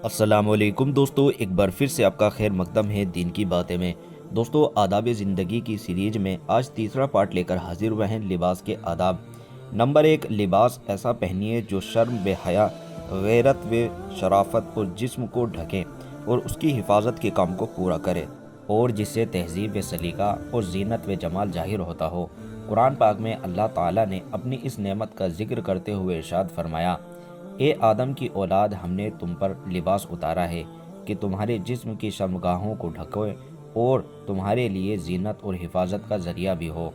السلام علیکم دوستو، ایک بار پھر سے آپ کا خیر مقدم ہے دین کی باتیں میں۔ دوستو، آداب زندگی کی سیریز میں آج تیسرا پارٹ لے کر حاضر ہوئے ہیں، لباس کے آداب۔ نمبر 1، لباس ایسا پہنیے جو شرم بے حیا، غیرت و شرافت اور جسم کو ڈھکے اور اس کی حفاظت کے کام کو پورا کرے، اور جس سے تہذیب و سلیقہ اور زینت و جمال ظاہر ہوتا ہو۔ قرآن پاک میں اللہ تعالیٰ نے اپنی اس نعمت کا ذکر کرتے ہوئے ارشاد فرمایا: اے آدم کی اولاد، ہم نے تم پر لباس اتارا ہے کہ تمہارے جسم کی شرمگاہوں کو ڈھکے اور تمہارے لیے زینت اور حفاظت کا ذریعہ بھی ہو۔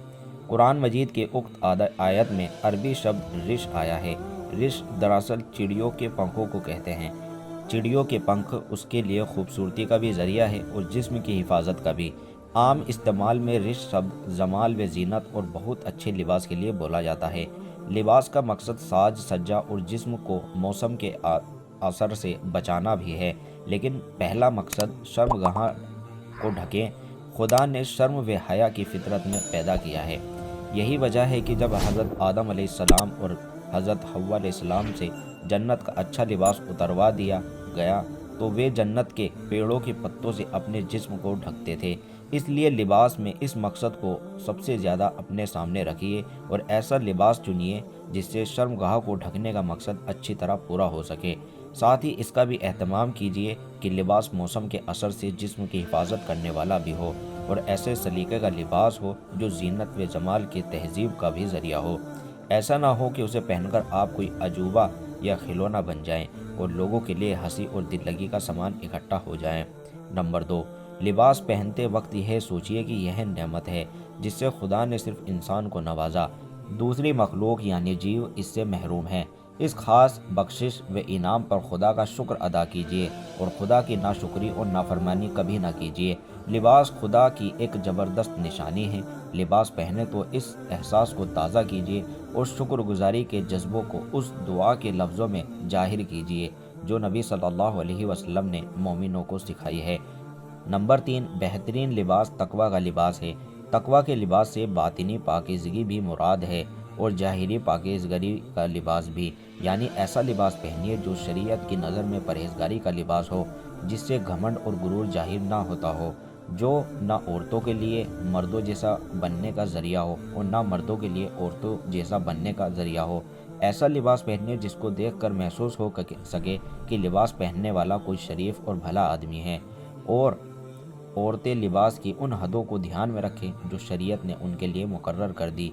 قرآن مجید کے اکت آیت میں عربی شبد رش آیا ہے۔ رش دراصل چڑیوں کے پنکھوں کو کہتے ہیں۔ چڑیوں کے پنکھ اس کے لیے خوبصورتی کا بھی ذریعہ ہے اور جسم کی حفاظت کا بھی۔ عام استعمال میں رش شبد جمال و زینت اور بہت اچھے لباس کے لیے بولا جاتا ہے۔ لباس کا مقصد ساج سجا اور جسم کو موسم کے اثر سے بچانا بھی ہے، لیکن پہلا مقصد شرمگاہ کو ڈھکیں۔ خدا نے شرم و حیا کی فطرت میں پیدا کیا ہے۔ یہی وجہ ہے کہ جب حضرت آدم علیہ السلام اور حضرت حوا علیہ السلام سے جنت کا اچھا لباس اتروا دیا گیا تو وہ جنت کے پیڑوں کے پتوں سے اپنے جسم کو ڈھکتے تھے۔ اس لیے لباس میں اس مقصد کو سب سے زیادہ اپنے سامنے رکھیے اور ایسا لباس چنیے جس سے شرمگاہ کو ڈھکنے کا مقصد اچھی طرح پورا ہو سکے۔ ساتھ ہی اس کا بھی اہتمام کیجیے کہ لباس موسم کے اثر سے جسم کی حفاظت کرنے والا بھی ہو اور ایسے سلیقے کا لباس ہو جو زینت و جمال کی تہذیب کا بھی ذریعہ ہو۔ ایسا نہ ہو کہ اسے پہن کر آپ کوئی عجوبہ یا کھلونا بن جائیں اور لوگوں کے لیے ہنسی اور دل لگی کا سامان اکٹھا ہو جائیں۔ نمبر 2، لباس پہنتے وقت یہ سوچیے کہ یہ نعمت ہے جس سے خدا نے صرف انسان کو نوازا، دوسری مخلوق یعنی جیو اس سے محروم ہے۔ اس خاص بخشش و انعام پر خدا کا شکر ادا کیجیے اور خدا کی ناشکری اور نافرمانی کبھی نہ کیجیے۔ لباس خدا کی ایک زبردست نشانی ہے۔ لباس پہنے تو اس احساس کو تازہ کیجیے اور شکر گزاری کے جذبوں کو اس دعا کے لفظوں میں ظاہر کیجیے جو نبی صلی اللہ علیہ وسلم نے مومنوں کو سکھائی ہے۔ نمبر 3، بہترین لباس تقوی کا لباس ہے۔ تقوی کے لباس سے باطنی پاکیزگی بھی مراد ہے اور ظاہری پاکیزگی کا لباس بھی، یعنی ایسا لباس پہنیے جو شریعت کی نظر میں پرہیزگاری کا لباس ہو، جس سے گھمنڈ اور غرور ظاہر نہ ہوتا ہو، جو نہ عورتوں کے لیے مردوں جیسا بننے کا ذریعہ ہو اور نہ مردوں کے لیے عورتوں جیسا بننے کا ذریعہ ہو۔ ایسا لباس پہنیے جس کو دیکھ کر محسوس ہو سکے کہ لباس پہننے والا کوئی شریف اور بھلا آدمی ہے، اور عورتیں لباس کی ان حدوں کو دھیان میں رکھیں جو شریعت نے ان کے لیے مقرر کر دی،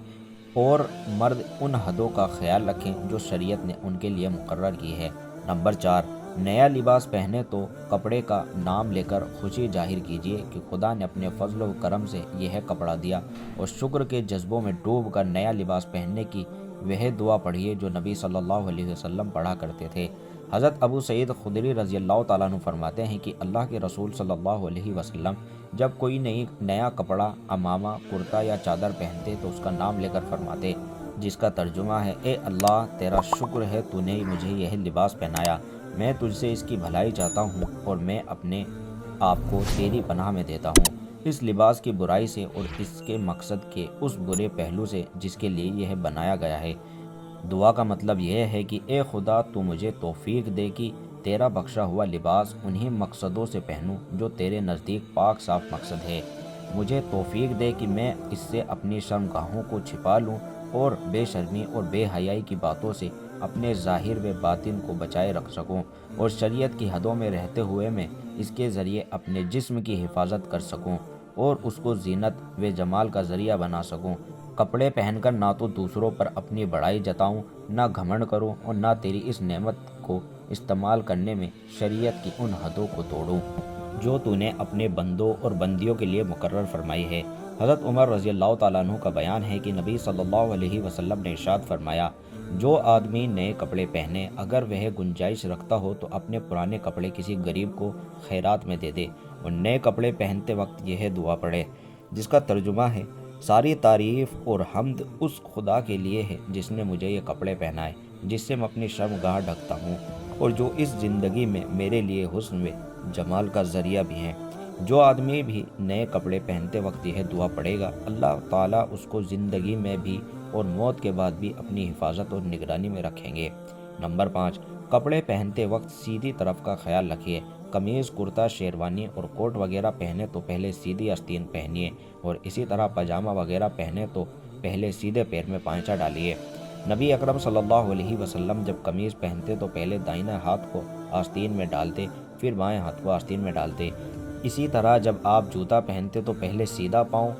اور مرد ان حدوں کا خیال رکھیں جو شریعت نے ان کے لیے مقرر کی ہے۔ نمبر 4، نیا لباس پہنے تو کپڑے کا نام لے کر خوشی ظاہر کیجیے کہ خدا نے اپنے فضل و کرم سے یہ کپڑا دیا، اور شکر کے جذبوں میں ڈوب کر نیا لباس پہننے کی وہ دعا پڑھیے جو نبی صلی اللہ علیہ وسلم پڑھا کرتے تھے۔ حضرت ابو سعید خدری رضی اللہ تعالیٰ عنہ فرماتے ہیں کہ اللہ کے رسول صلی اللہ علیہ وسلم جب کوئی نیا کپڑا، عمامہ، کرتا یا چادر پہنتے تو اس کا نام لے کر فرماتے، جس کا ترجمہ ہے: اے اللہ، تیرا شکر ہے تو نے مجھے یہ لباس پہنایا، میں تجھ سے اس کی بھلائی چاہتا ہوں اور میں اپنے آپ کو تیری پناہ میں دیتا ہوں اس لباس کی برائی سے اور اس کے مقصد کے اس برے پہلو سے جس کے لیے یہ بنایا گیا ہے۔ دعا کا مطلب یہ ہے کہ اے خدا، تو مجھے توفیق دے کہ تیرا بخشا ہوا لباس انہی مقصدوں سے پہنوں جو تیرے نزدیک پاک صاف مقصد ہے۔ مجھے توفیق دے کہ میں اس سے اپنی شرمگاہوں کو چھپا لوں اور بے شرمی اور بے حیائی کی باتوں سے اپنے ظاہر و باطن کو بچائے رکھ سکوں، اور شریعت کی حدوں میں رہتے ہوئے میں اس کے ذریعے اپنے جسم کی حفاظت کر سکوں اور اس کو زینت و جمال کا ذریعہ بنا سکوں۔ کپڑے پہن کر نہ تو دوسروں پر اپنی بڑائی جتاؤں، نہ گھمنڈ کروں اور نہ تیری اس نعمت کو استعمال کرنے میں شریعت کی ان حدوں کو توڑوں جو تو نے اپنے بندوں اور بندیوں کے لیے مقرر فرمائی ہے۔ حضرت عمر رضی اللہ تعالیٰ عنہ کا بیان ہے کہ نبی صلی اللہ علیہ وسلم نے ارشاد فرمایا: جو آدمی نئے کپڑے پہنے اگر وہ گنجائش رکھتا ہو تو اپنے پرانے کپڑے کسی غریب کو خیرات میں دے دے، اور نئے کپڑے پہنتے وقت یہ دعا پڑھے، جس کا ترجمہ ہے: ساری تعریف اور حمد اس خدا کے لیے ہے جس نے مجھے یہ کپڑے پہنائے جس سے میں اپنی شرمگاہ ڈھکتا ہوں، اور جو اس زندگی میں میرے لیے حسن و جمال کا ذریعہ بھی ہیں۔ جو آدمی بھی نئے کپڑے پہنتے وقت یہ دعا پڑھے گا، اللہ تعالیٰ اس کو زندگی میں بھی اور موت کے بعد بھی اپنی حفاظت اور نگرانی میں رکھیں گے۔ نمبر 5، کپڑے پہنتے وقت سیدھی طرف کا خیال رکھیے۔ قمیض، کرتا، شیروانی اور کوٹ وغیرہ پہنے تو پہلے سیدھی آستین پہنیے، اور اسی طرح پاجامہ وغیرہ پہنے تو پہلے سیدھے پیر میں پائچہ ڈالیے۔ نبی اکرم صلی اللہ علیہ وسلم جب قمیض پہنتے تو پہلے دائیں ہاتھ کو آستین میں ڈالتے، پھر بائیں ہاتھ کو آستین میں ڈالتے۔ اسی طرح جب آپ جوتا پہنتے تو پہلے سیدھا پاؤں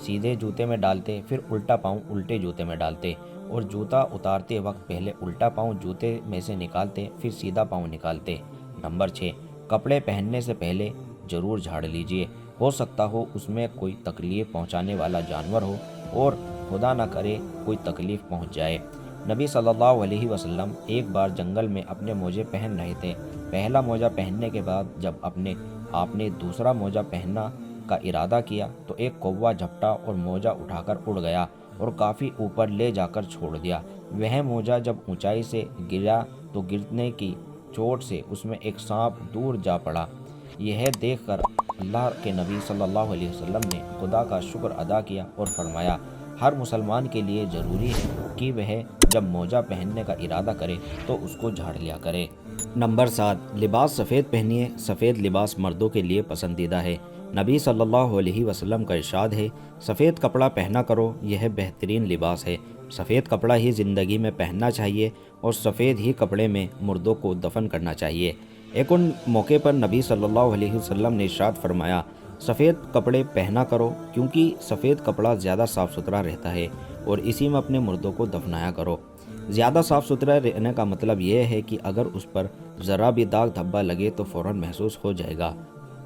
سیدھے جوتے میں ڈالتے، پھر الٹا پاؤں الٹے جوتے میں ڈالتے، اور جوتا اتارتے وقت پہلے الٹا پاؤں جوتے میں سے نکالتے، پھر سیدھا پاؤں نکالتے۔ نمبر 6، کپڑے پہننے سے پہلے ضرور جھاڑ لیجئے، ہو سکتا ہو اس میں کوئی تکلیف پہنچانے والا جانور ہو اور خدا نہ کرے کوئی تکلیف پہنچ جائے۔ نبی صلی اللہ علیہ وسلم ایک بار جنگل میں اپنے موزے پہن رہے تھے۔ پہلا موزہ پہننے کے بعد جب آپ نے دوسرا موزہ پہننا کا ارادہ کیا تو ایک کووا جھپٹا اور موزہ اٹھا کر اڑ گیا اور کافی اوپر لے جا کر چھوڑ دیا۔ وہ موزہ جب اونچائی سے گرا تو گرنے کی چوٹ سے اس میں ایک سانپ دور جا پڑا۔ یہ دیکھ کر اللہ کے نبی صلی اللہ علیہ وسلم نے خدا کا شکر ادا کیا اور فرمایا، ہر مسلمان کے لیے ضروری ہے کہ وہ جب موزہ پہننے کا ارادہ کرے تو اس کو جھاڑ لیا کرے۔ نمبر 7، لباس سفید پہنیے۔ سفید لباس مردوں کے لیے پسندیدہ ہے۔ نبی صلی اللہ علیہ وسلم کا ارشاد ہے، سفید کپڑا پہنا کرو، یہ بہترین لباس ہے۔ سفید کپڑا ہی زندگی میں پہننا چاہیے اور سفید ہی کپڑے میں مردوں کو دفن کرنا چاہیے۔ ایک ان موقع پر نبی صلی اللہ علیہ وسلم نے ارشاد فرمایا، سفید کپڑے پہنا کرو کیونکہ سفید کپڑا زیادہ صاف ستھرا رہتا ہے اور اسی میں اپنے مردوں کو دفنایا کرو۔ زیادہ صاف ستھرا رہنے کا مطلب یہ ہے کہ اگر اس پر ذرا بھی داغ دھبا لگے تو فوراً محسوس ہو جائے گا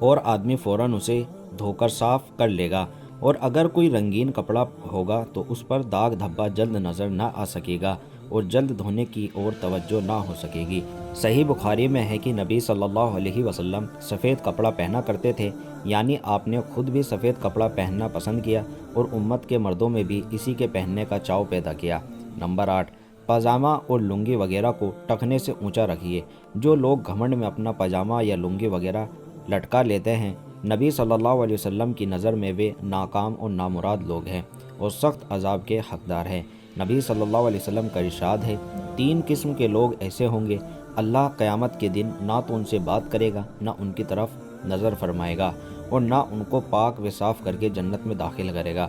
اور آدمی فوراً اسے دھو کر صاف کر لے گا، اور اگر کوئی رنگین کپڑا ہوگا تو اس پر داغ دھبا جلد نظر نہ آ سکے گا اور جلد دھونے کی اور توجہ نہ ہو سکے گی۔ صحیح بخاری میں ہے کہ نبی صلی اللہ علیہ وسلم سفید کپڑا پہنا کرتے تھے، یعنی آپ نے خود بھی سفید کپڑا پہننا پسند کیا اور امت کے مردوں میں بھی اسی کے پہننے کا چاؤ پیدا کیا۔ نمبر 8، پاجامہ اور لنگی وغیرہ کو ٹخنے سے اونچا رکھیے۔ جو لوگ گھمنڈ میں اپنا پاجامہ یا لنگی وغیرہ لٹکا لیتے ہیں، نبی صلی اللہ علیہ وسلم کی نظر میں وہ ناکام اور نامراد لوگ ہیں اور سخت عذاب کے حقدار ہیں۔ نبی صلی اللہ علیہ وسلم کا ارشاد ہے، 3 قسم کے لوگ ایسے ہوں گے، اللہ قیامت کے دن نہ تو ان سے بات کرے گا، نہ ان کی طرف نظر فرمائے گا اور نہ ان کو پاک و صاف کر کے جنت میں داخل کرے گا،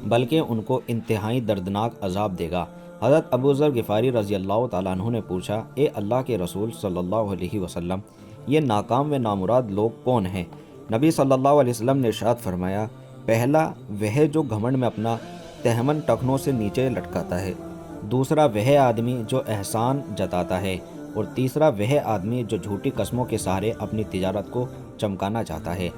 بلکہ ان کو انتہائی دردناک عذاب دے گا۔ حضرت ابو ذر غفاری رضی اللہ تعالیٰ عنہ نے پوچھا، اے اللہ کے رسول صلی اللہ علیہ وسلم، یہ ناکام و نامراد لوگ کون ہیں؟ نبی صلی اللہ علیہ وسلم نے ارشاد فرمایا، پہلا وہ جو گھمنڈ میں اپنا تہمن ٹخنوں سے نیچے لٹکاتا ہے، دوسرا وہ آدمی جو احسان جتاتا ہے، اور تیسرا وہ آدمی جو جھوٹی قسموں کے سہارے اپنی تجارت کو چمکانا چاہتا ہے۔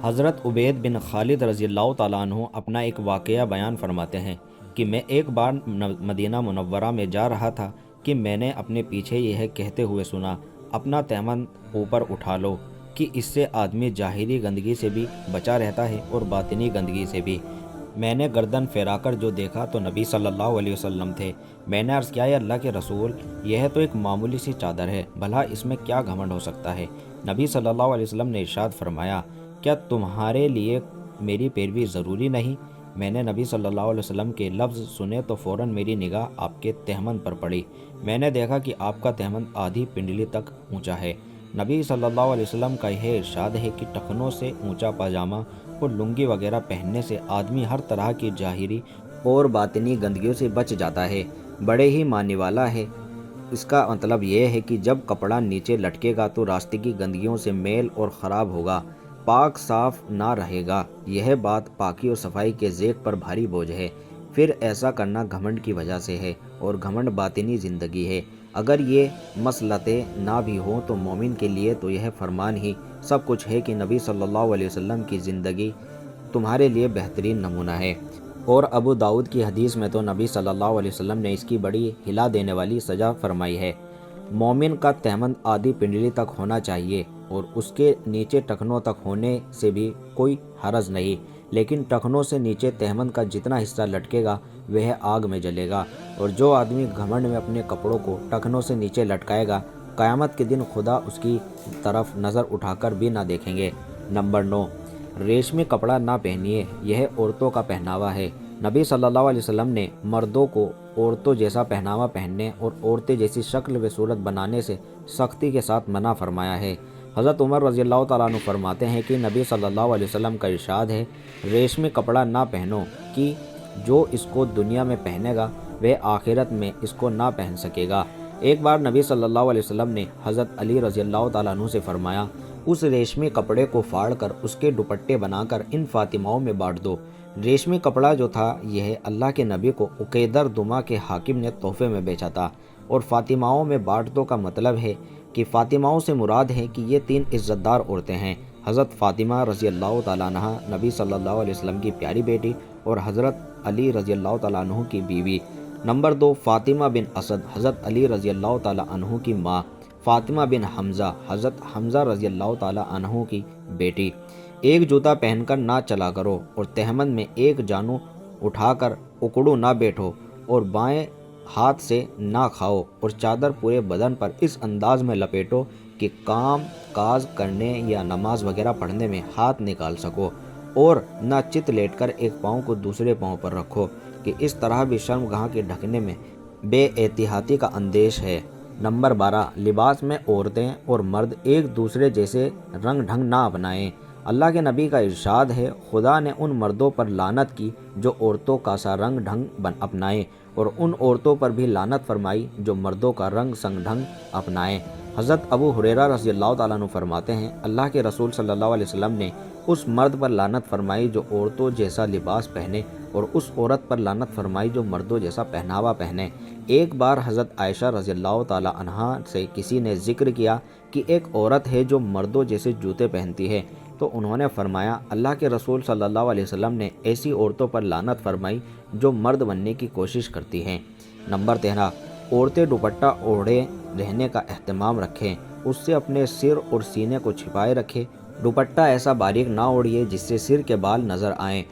حضرت عبید بن خالد رضی اللہ تعالیٰ عنہ اپنا ایک واقعہ بیان فرماتے ہیں کہ میں ایک بار مدینہ منورہ میں جا رہا تھا کہ میں نے اپنے پیچھے یہ کہتے ہوئے سنا، اپنا تہمن اوپر اٹھا لو، کہ اس سے آدمی ظاہری گندگی سے بھی بچا رہتا ہے اور باطنی گندگی سے بھی۔ میں نے گردن پھیرا کر جو دیکھا تو نبی صلی اللہ علیہ وسلم تھے۔ میں نے عرض کیا، یا اللہ کے رسول، یہ تو ایک معمولی سی چادر ہے، بھلا اس میں کیا گھمنڈ ہو سکتا ہے؟ نبی صلی اللہ علیہ وسلم نے ارشاد فرمایا، کیا تمہارے لیے میری پیروی ضروری نہیں؟ میں نے نبی صلی اللہ علیہ وسلم کے لفظ سنے تو فوراً میری نگاہ آپ کے تہمن پر پڑی۔ میں نے دیکھا کہ آپ کا تہمن آدھی پنڈلی تک اونچا ہے۔ نبی صلی اللہ علیہ وسلم کا یہ ارشاد ہے کہ ٹخنوں سے اونچا پاجامہ اور لنگی وغیرہ پہننے سے آدمی ہر طرح کی ظاہری اور باطنی گندگیوں سے بچ جاتا ہے۔ بڑے ہی معنی والا ہے۔ اس کا مطلب یہ ہے کہ جب کپڑا نیچے لٹکے گا تو راستے کی گندگیوں سے میل اور خراب ہوگا، پاک صاف نہ رہے گا۔ یہ بات پاکی اور صفائی کے ذیل پر بھاری بوجھ ہے۔ پھر ایسا کرنا گھمنڈ کی وجہ سے ہے اور گھمنڈ باطنی زندگی ہے۔ اگر یہ مصلحتیں نہ بھی ہوں تو مومن کے لیے تو یہ فرمان ہی سب کچھ ہے کہ نبی صلی اللہ علیہ وسلم کی زندگی تمہارے لیے بہترین نمونہ ہے۔ اور ابو داؤد کی حدیث میں تو نبی صلی اللہ علیہ وسلم نے اس کی بڑی ہلا دینے والی سزا فرمائی ہے۔ مومن کا تہمن آدھی پنڈلی تک ہونا چاہیے اور اس کے نیچے ٹخنوں تک ہونے سے بھی کوئی حرج نہیں، لیکن ٹخنوں سے نیچے تہمن کا جتنا حصہ لٹکے گا وہ آگ میں جلے گا۔ اور جو آدمی گھمنڈ میں اپنے کپڑوں کو ٹخنوں سے نیچے لٹکائے گا، قیامت کے دن خدا اس کی طرف نظر اٹھا کر بھی نہ دیکھیں گے۔ نمبر 9، ریشمی کپڑا نہ پہنیے، یہ عورتوں کا پہناوا ہے۔ نبی صلی اللہ علیہ وسلم نے مردوں کو عورتوں جیسا پہناوا پہننے اور عورتیں جیسی شکل و صورت بنانے سے سختی کے ساتھ منع فرمایا ہے۔ حضرت عمر رضی اللہ تعالیٰ عنہ فرماتے ہیں کہ نبی صلی اللہ علیہ وسلم کا ارشاد ہے، ریشمی کپڑا نہ پہنو کہ جو اس کو دنیا میں پہنے گا وہ آخرت میں اس کو نہ پہن سکے گا۔ ایک بار نبی صلی اللہ علیہ وسلم نے حضرت علی رضی اللہ تعالیٰ عنہ سے فرمایا، اس ریشمی کپڑے کو پھاڑ کر اس کے دوپٹے بنا کر ان فاطماؤں میں بانٹ دو۔ ریشمی کپڑا جو تھا یہ اللہ کے نبی کو عقیدر دما کے حاکم نے تحفے میں بیچا تھا، اور فاطماؤں میں بانٹ دو کا مطلب ہے کہ فاطماؤں سے مراد ہے کہ یہ 3 عزت دار عورتیں ہیں، حضرت فاطمہ رضی اللہ تعالیٰ عنہ نبی صلی اللہ علیہ وسلم کی پیاری بیٹی اور حضرت علی رضی اللہ تعالیٰ عنہ کی بیوی۔ نمبر 2، فاطمہ بن اسد حضرت علی رضی اللہ تعالیٰ عنہ کی ماں، فاطمہ بن حمزہ حضرت حمزہ رضی اللہ تعالیٰ عنہ کی بیٹی۔ ایک جوتا پہن کر نہ چلا کرو اور تہمد میں ایک جانو اٹھا کر اکڑو نہ بیٹھو اور بائیں ہاتھ سے نہ کھاؤ اور چادر پورے بدن پر اس انداز میں لپیٹو کہ کام کاج کرنے یا نماز وغیرہ پڑھنے میں ہاتھ نکال سکو، اور نہ چت لیٹ کر ایک پاؤں کو دوسرے پاؤں پر رکھو کہ اس طرح بھی شرمگاہ کے ڈھکنے میں بے احتیاطی کا اندیش ہے۔ نمبر 12، لباس میں عورتیں اور مرد ایک دوسرے جیسے رنگ ڈھنگ نہ اپنائیں۔ اللہ کے نبی کا ارشاد ہے، خدا نے ان مردوں پر لعنت کی جو عورتوں کا سا رنگ ڈھنگ اپنائیں، اور ان عورتوں پر بھی لعنت فرمائی جو مردوں کا رنگ سنگ ڈھنگ اپنائیں۔ حضرت ابو ہریرہ رضی اللہ تعالیٰ عنہ فرماتے ہیں، اللہ کے رسول صلی اللہ علیہ وسلم نے اس مرد پر لعنت فرمائی جو عورتوں جیسا لباس پہنے، اور اس عورت پر لعنت فرمائی جو مردوں جیسا پہناوا پہنے۔ ایک بار حضرت عائشہ رضی اللہ تعالیٰ عنہا سے کسی نے ذکر کیا کہ ایک عورت ہے جو مردوں جیسے جوتے پہنتی ہے، تو انہوں نے فرمایا، اللہ کے رسول صلی اللہ علیہ وسلم نے ایسی عورتوں پر لعنت فرمائی جو مرد بننے کی کوشش کرتی ہیں۔ نمبر 13، عورتیں دوپٹہ اوڑھے رہنے کا اہتمام رکھیں، اس سے اپنے سر اور سینے کو چھپائے رکھیں۔ دوپٹہ ایسا باریک نہ اوڑھیے جس سے سر کے بال نظر آئیں۔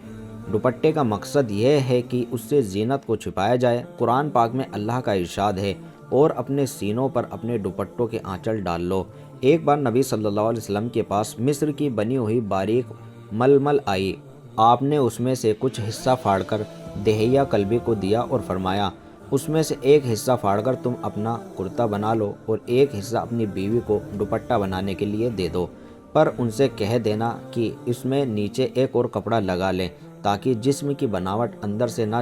دوپٹے کا مقصد یہ ہے کہ اس سے زینت کو چھپایا جائے۔ قرآن پاک میں اللہ کا ارشاد ہے، اور اپنے سینوں پر اپنے دوپٹوں کے آنچل ڈال لو۔ ایک بار نبی صلی اللہ علیہ وسلم کے پاس مصر کی بنی ہوئی باریک ململ آئی، آپ نے اس میں سے کچھ حصہ پھاڑ کر دہیہ کلبی کو دیا اور فرمایا، اس میں سے ایک حصہ پھاڑ کر تم اپنا کرتا بنا لو اور ایک حصہ اپنی بیوی کو دوپٹہ بنانے کے لیے دے دو، پر ان سے کہہ دینا کہ اس میں نیچے ایک اور کپڑا لگا لیں تاکہ جسم کی بناوٹ اندر سے نہ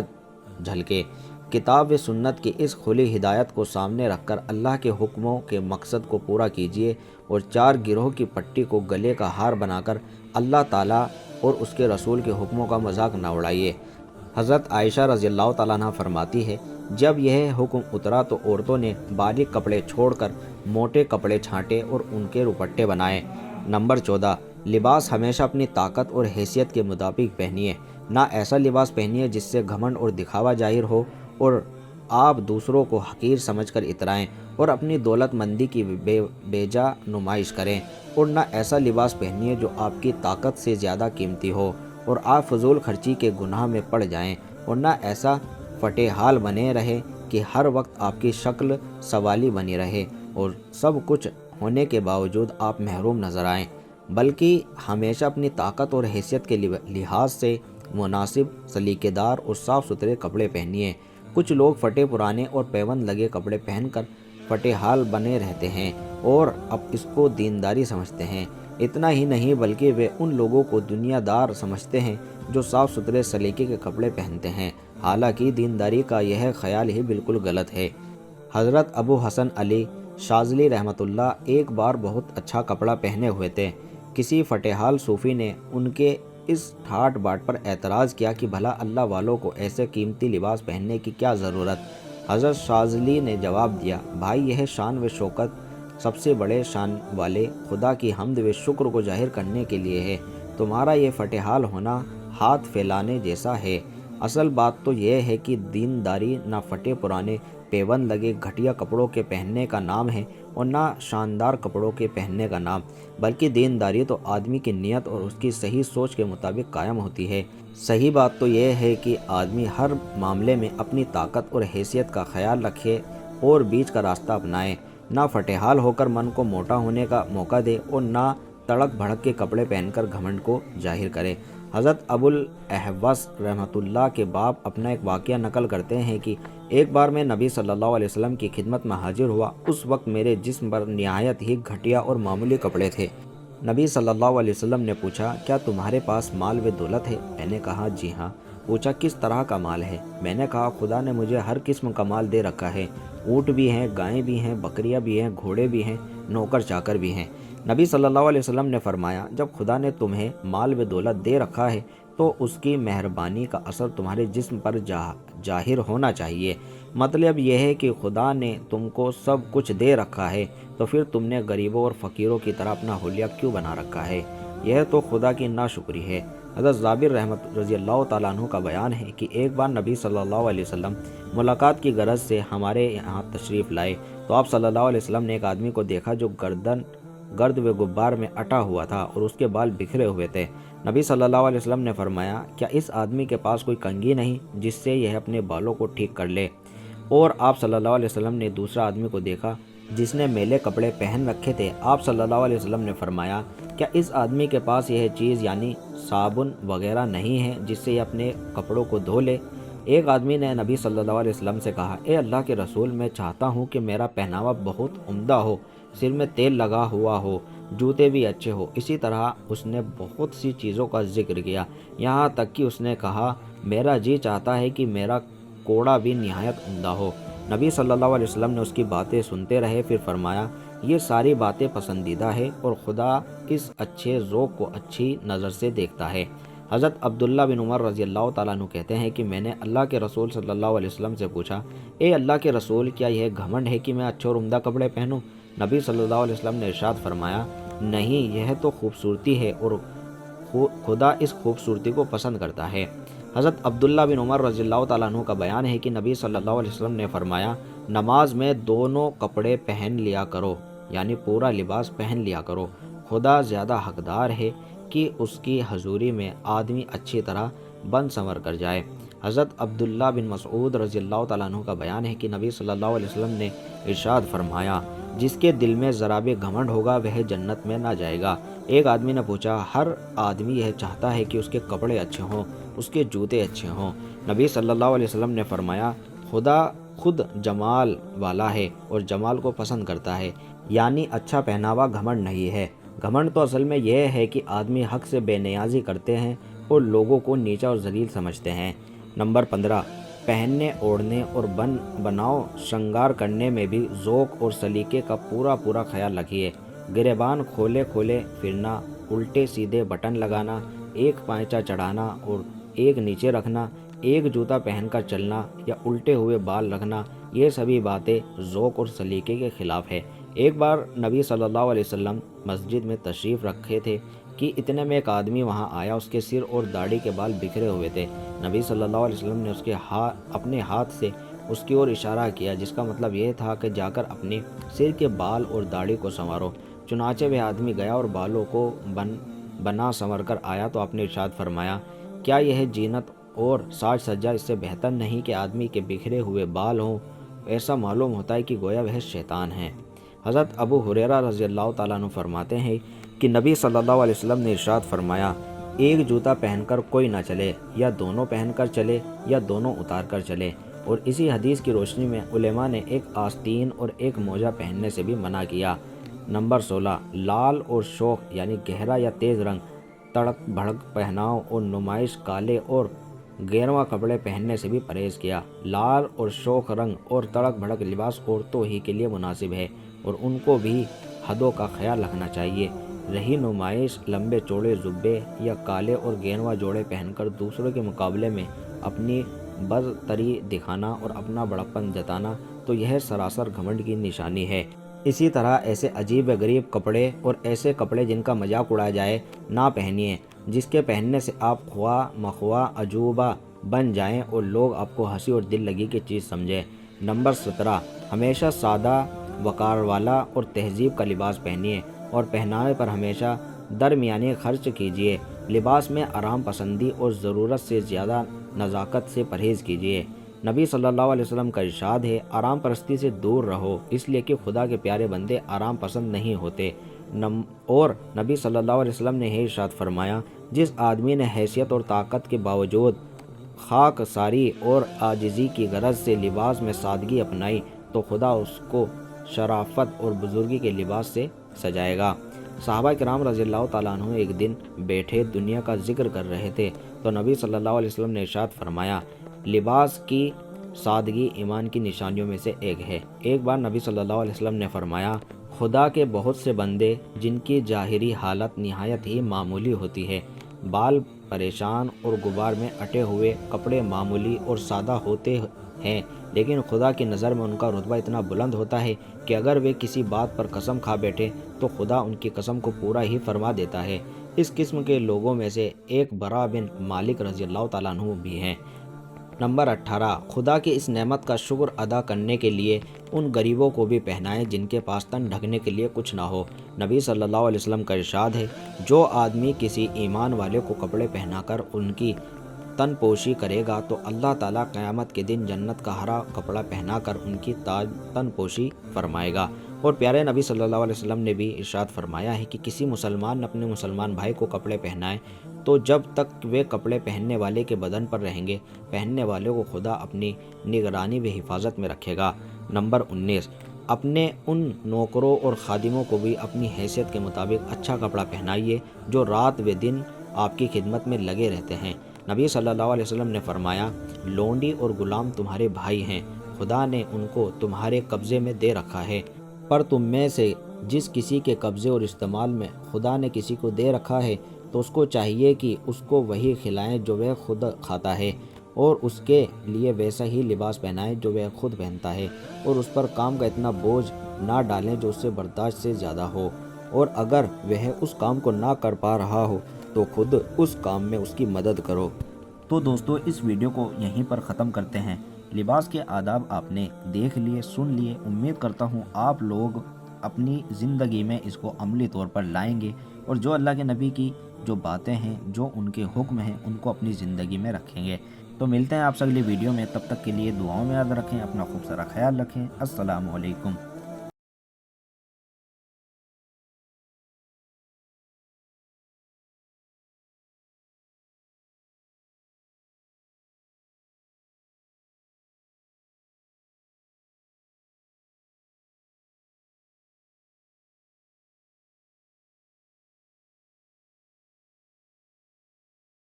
جھلکے۔ کتاب و سنت کی اس کھلی ہدایت کو سامنے رکھ کر اللہ کے حکموں کے مقصد کو پورا کیجیے، اور 4 گروہ کی پٹی کو گلے کا ہار بنا کر اللہ تعالیٰ اور اس کے رسول کے حکموں کا مذاق نہ اڑائیے۔ حضرت عائشہ رضی اللہ تعالیٰ عنہ فرماتی ہے، جب یہ حکم اترا تو عورتوں نے باریک کپڑے چھوڑ کر موٹے کپڑے چھانٹے اور ان کے دوپٹے بنائے۔ نمبر 14، لباس ہمیشہ اپنی طاقت اور حیثیت کے مطابق پہنیے، نہ ایسا لباس پہنیے جس سے گھمنڈ اور دکھاوا ظاہر ہو اور آپ دوسروں کو حقیر سمجھ کر اترائیں اور اپنی دولت مندی کی بے جا نمائش کریں، اور نہ ایسا لباس پہنیے جو آپ کی طاقت سے زیادہ قیمتی ہو اور آپ فضول خرچی کے گناہ میں پڑ جائیں، اور نہ ایسا فٹے حال بنے رہے کہ ہر وقت آپ کی شکل سوالی بنی رہے اور سب کچھ ہونے کے باوجود آپ محروم نظر آئیں، بلکہ ہمیشہ اپنی طاقت اور حیثیت کے لحاظ سے مناسب، سلیقے دار اور صاف ستھرے کپڑے پہنیے۔ کچھ لوگ پھٹے پرانے اور پیوند لگے کپڑے پہن کر پھٹے حال بنے رہتے ہیں اور اب اس کو دینداری سمجھتے ہیں۔ اتنا ہی نہیں بلکہ وہ ان لوگوں کو دنیا دار سمجھتے ہیں جو صاف ستھرے سلیقے کے کپڑے پہنتے ہیں، حالانکہ دینداری کا یہ خیال ہی بالکل غلط ہے۔ حضرت ابو حسن علی شاذلی رحمۃ اللہ ایک بار بہت اچھا کپڑا پہنے ہوئے تھے۔ کسی پھٹے حال صوفی نے ان کے اس ٹھاٹ باٹ پر اعتراض کیا کہ بھلا اللہ والوں کو ایسے قیمتی لباس پہننے کی کیا ضرورت؟ حضرت شاذلی نے جواب دیا، بھائی یہ شان و شوکت سب سے بڑے شان والے خدا کی حمد و شکر کو ظاہر کرنے کے لیے ہے، تمہارا یہ پھٹے حال ہونا ہاتھ پھیلانے جیسا ہے۔ اصل بات تو یہ ہے کہ دینداری نہ پھٹے پرانے پیوند لگے گھٹیا کپڑوں کے پہننے کا نام ہے اور نہ شاندار کپڑوں کے پہننے کا نام، بلکہ دینداری تو آدمی کی نیت اور اس کی صحیح سوچ کے مطابق قائم ہوتی ہے۔ صحیح بات تو یہ ہے کہ آدمی ہر معاملے میں اپنی طاقت اور حیثیت کا خیال رکھے اور بیچ کا راستہ اپنائے، نہ پھٹے حال ہو کر من کو موٹا ہونے کا موقع دے اور نہ تڑک بھڑک کے کپڑے پہن کر گھمنڈ کو ظاہر کرے۔ حضرت ابو الاحوص رحمۃ اللہ کے باپ اپنا ایک واقعہ نقل کرتے ہیں کہ ایک بار میں نبی صلی اللہ علیہ وسلم کی خدمت میں حاضر ہوا۔ اس وقت میرے جسم پر نہایت ہی گھٹیا اور معمولی کپڑے تھے۔ نبی صلی اللہ علیہ وسلم نے پوچھا، کیا تمہارے پاس مال و دولت ہے؟ میں نے کہا جی ہاں۔ پوچھا کس طرح کا مال ہے؟ میں نے کہا خدا نے مجھے ہر قسم کا مال دے رکھا ہے، اونٹ بھی ہیں، گائیں بھی ہیں، بکریاں بھی ہیں، گھوڑے بھی ہیں، نوکر چاکر بھی ہیں۔ نبی صلی اللہ علیہ وسلم نے فرمایا، جب خدا نے تمہیں مال و دولت دے رکھا ہے تو اس کی مہربانی کا اثر تمہارے جسم پر ظاہر ہونا چاہیے۔ مطلب یہ ہے کہ خدا نے تم کو سب کچھ دے رکھا ہے تو پھر تم نے غریبوں اور فقیروں کی طرح اپنا حلیہ کیوں بنا رکھا ہے؟ یہ تو خدا کی ناشکری ہے۔ حضرت جابر رحمت رضی اللہ تعالیٰ عنہ کا بیان ہے کہ ایک بار نبی صلی اللہ علیہ وسلم ملاقات کی غرض سے ہمارے یہاں تشریف لائے تو آپ صلی اللہ علیہ وسلم نے ایک آدمی کو دیکھا جو گرد و غبار میں اٹا ہوا تھا اور اس کے بال بکھرے ہوئے تھے۔ نبی صلی اللہ علیہ وسلم نے فرمایا، کیا اس آدمی کے پاس کوئی کنگھی نہیں جس سے یہ اپنے بالوں کو ٹھیک کر لے؟ اور آپ صلی اللہ علیہ وسلم نے دوسرا آدمی کو دیکھا جس نے میلے کپڑے پہن رکھے تھے۔ آپ صلی اللہ علیہ وسلم نے فرمایا، کیا اس آدمی کے پاس یہ چیز یعنی صابن وغیرہ نہیں ہے جس سے یہ اپنے کپڑوں کو دھو لے؟ ایک آدمی نے نبی صلی اللہ علیہ وسلم سے کہا، اے اللہ کے رسول، میں چاہتا ہوں کہ میرا پہناوا بہت عمدہ ہو، سر میں تیل لگا ہوا ہو، جوتے بھی اچھے ہو۔ اسی طرح اس نے بہت سی چیزوں کا ذکر کیا، یہاں تک کہ اس نے کہا، میرا جی چاہتا ہے کہ میرا کوڑا بھی نہایت عمدہ ہو۔ نبی صلی اللہ علیہ وسلم نے اس کی باتیں سنتے رہے، پھر فرمایا، یہ ساری باتیں پسندیدہ ہے اور خدا اس اچھے ذوق کو اچھی نظر سے دیکھتا ہے۔ حضرت عبداللہ بن عمر رضی اللہ تعالیٰ عنہ کہتے ہیں کہ میں نے اللہ کے رسول صلی اللہ علیہ وسلم سے پوچھا، اے اللہ کے رسول، کیا یہ گھمنڈ ہے کہ میں اچھے اور عمدہ کپڑے پہنوں؟ نبی صلی اللہ علیہ وسلم نے ارشاد فرمایا، نہیں، یہ تو خوبصورتی ہے اور خدا اس خوبصورتی کو پسند کرتا ہے۔ حضرت عبداللہ بن عمر رضی اللہ تعالیٰ عنہ کا بیان ہے کہ نبی صلی اللہ علیہ وسلم نے فرمایا، نماز میں دونوں کپڑے پہن لیا کرو، یعنی پورا لباس پہن لیا کرو۔ خدا زیادہ حقدار ہے کہ اس کی حضوری میں آدمی اچھی طرح بن سنور کر جائے۔ حضرت عبداللہ بن مسعود رضی اللہ تعالیٰ عنہ کا بیان ہے کہ نبی صلی اللہ علیہ وسلم نے ارشاد فرمایا، جس کے دل میں ذرا بھی گھمنڈ ہوگا وہ جنت میں نہ جائے گا۔ ایک آدمی نے پوچھا، ہر آدمی یہ چاہتا ہے کہ اس کے کپڑے اچھے ہوں، اس کے جوتے اچھے ہوں۔ نبی صلی اللہ علیہ وسلم نے فرمایا، خدا خود جمال والا ہے اور جمال کو پسند کرتا ہے، یعنی اچھا پہناوا گھمنڈ نہیں ہے۔ گھمنڈ تو اصل میں یہ ہے کہ آدمی حق سے بے نیازی کرتے ہیں اور لوگوں کو نیچا اور ذلیل سمجھتے ہیں۔ نمبر 15، پہننے، اوڑھنے اور بناؤ شنگار کرنے میں بھی ذوق اور سلیقے کا پورا خیال رکھیے۔ گریبان کھولے پھرنا، الٹے سیدھے بٹن لگانا، ایک پائچہ چڑھانا اور ایک نیچے رکھنا، ایک جوتا پہن کر چلنا یا الٹے ہوئے بال رکھنا، یہ سبھی باتیں ذوق اور سلیقے کے خلاف ہے۔ ایک بار نبی صلی اللہ علیہ وسلم مسجد میں تشریف رکھے تھے کہ اتنے میں ایک آدمی وہاں آیا، اس کے سر اور داڑھی کے بال بکھرے ہوئے تھے۔ نبی صلی اللہ علیہ وسلم نے اپنے ہاتھ سے اس کی اور اشارہ کیا، جس کا مطلب یہ تھا کہ جا کر اپنے سر کے بال اور داڑھی کو سنوارو۔ چنانچہ وہ آدمی گیا اور بالوں کو بنا سنور کر آیا تو آپ نے ارشاد فرمایا، کیا یہ زینت اور ساج سجا اس سے بہتر نہیں کہ آدمی کے بکھرے ہوئے بال ہوں؟ ایسا معلوم ہوتا ہے کہ گویا وہ شیطان ہے۔ حضرت ابو ہریرہ رضی اللہ تعالیٰ عنہ فرماتے ہیں کہ نبی صلی اللہ علیہ وسلم نے ارشاد فرمایا، ایک جوتا پہن کر کوئی نہ چلے، یا دونوں پہن کر چلے یا دونوں اتار کر چلے۔ اور اسی حدیث کی روشنی میں علماء نے ایک آستین اور ایک موزہ پہننے سے بھی منع کیا۔ نمبر 16، لال اور شوخ یعنی گہرا یا تیز رنگ، تڑک بھڑک پہناؤ اور نمائش کالے اور گیرواں کپڑے پہننے سے بھی پرہیز کیا۔ لال اور شوخ رنگ اور تڑک بھڑک لباس عورتوں ہی کے لیے مناسب ہے اور ان کو بھی حدوں کا خیال رکھنا چاہیے۔ رہی نمائش لمبے چوڑے زبے یا کالے اور گیرواں جوڑے پہن کر دوسروں کے مقابلے میں اپنی برتری دکھانا اور اپنا بڑپن جتانا، تو یہ سراسر گھمنڈ کی نشانی ہے۔ اسی طرح ایسے عجیب و غریب کپڑے اور ایسے کپڑے جن کا مذاق اڑایا جائے نہ پہنیے، جس کے پہننے سے آپ خواہ مخواہ عجوبہ بن جائیں اور لوگ آپ کو ہنسی اور دل لگی کی چیز سمجھیں۔ نمبر 17، ہمیشہ سادہ وقار والا اور تہذیب کا لباس پہنیے اور پہناوے پر ہمیشہ درمیانی خرچ کیجیے۔ لباس میں آرام پسندی اور ضرورت سے زیادہ نزاکت سے پرہیز کیجیے۔ نبی صلی اللہ علیہ وسلم کا ارشاد ہے، آرام پرستی سے دور رہو، اس لیے کہ خدا کے پیارے بندے آرام پسند نہیں ہوتے۔ اور نبی صلی اللہ علیہ وسلم نے یہ ارشاد فرمایا، جس آدمی نے حیثیت اور طاقت کے باوجود خاک ساری اور عاجزی کی غرض سے لباس میں سادگی اپنائی تو خدا اس کو شرافت اور بزرگی کے لباس سے سجائے گا۔ صحابہ کرام رضی اللہ تعالیٰ عنہ ایک دن بیٹھے دنیا کا ذکر کر رہے تھے تو نبی صلی اللہ علیہ وسلم نے ارشاد فرمایا، لباس کی سادگی ایمان کی نشانیوں میں سے ایک ہے۔ ایک بار نبی صلی اللہ علیہ وسلم نے فرمایا، خدا کے بہت سے بندے جن کی ظاہری حالت نہایت ہی معمولی ہوتی ہے، بال پریشان اور غبار میں اٹے ہوئے، کپڑے معمولی اور سادہ ہوتے ہیں، لیکن خدا کی نظر میں ان کا رتبہ اتنا بلند ہوتا ہے کہ اگر وہ کسی بات پر قسم کھا بیٹھے تو خدا ان کی قسم کو پورا ہی فرما دیتا ہے۔ اس قسم کے لوگوں میں سے ایک برا بن مالک رضی اللہ تعالیٰ عنہ بھی ہیں۔ نمبر 18، خدا کی اس نعمت کا شکر ادا کرنے کے لیے ان غریبوں کو بھی پہنائیں جن کے پاس تن ڈھکنے کے لیے کچھ نہ ہو۔ نبی صلی اللہ علیہ وسلم کا ارشاد ہے، جو آدمی کسی ایمان والے کو کپڑے پہنا کر ان کی تن پوشی کرے گا تو اللہ تعالیٰ قیامت کے دن جنت کا ہرا کپڑا پہنا کر ان کی تن پوشی فرمائے گا۔ اور پیارے نبی صلی اللہ علیہ وسلم نے بھی ارشاد فرمایا ہے کہ کسی مسلمان اپنے مسلمان بھائی کو کپڑے پہنائے تو جب تک وہ کپڑے پہننے والے کے بدن پر رہیں گے، پہننے والے کو خدا اپنی نگرانی و حفاظت میں رکھے گا۔ نمبر 19، اپنے ان نوکروں اور خادموں کو بھی اپنی حیثیت کے مطابق اچھا کپڑا پہنائیے جو رات و دن آپ کی خدمت میں لگے رہتے ہیں۔ نبی صلی اللہ علیہ وسلم نے فرمایا، لونڈی اور غلام تمہارے بھائی ہیں، خدا نے ان کو تمہارے قبضے میں دے رکھا ہے، پر تم میں سے جس کسی کے قبضے اور استعمال میں خدا نے کسی کو دے رکھا ہے تو اس کو چاہیے کہ اس کو وہی کھلائیں جو وہ خود کھاتا ہے، اور اس کے لیے ویسا ہی لباس پہنائیں جو وہ خود پہنتا ہے، اور اس پر کام کا اتنا بوجھ نہ ڈالیں جو اس سے برداشت سے زیادہ ہو، اور اگر وہ اس کام کو نہ کر پا رہا ہو تو خود اس کام میں اس کی مدد کرو۔ تو دوستو، اس ویڈیو کو یہیں پر ختم کرتے ہیں۔ لباس کے آداب آپ نے دیکھ لیے، سن لیے، امید کرتا ہوں آپ لوگ اپنی زندگی میں اس کو عملی طور پر لائیں گے، اور جو اللہ کے نبی کی جو باتیں ہیں، جو ان کے حکم ہیں، ان کو اپنی زندگی میں رکھیں گے۔ تو ملتے ہیں آپ سے اگلی ویڈیو میں، تب تک کے لیے دعاؤں میں یاد رکھیں، اپنا خوب سارا خیال رکھیں۔ السلام علیکم۔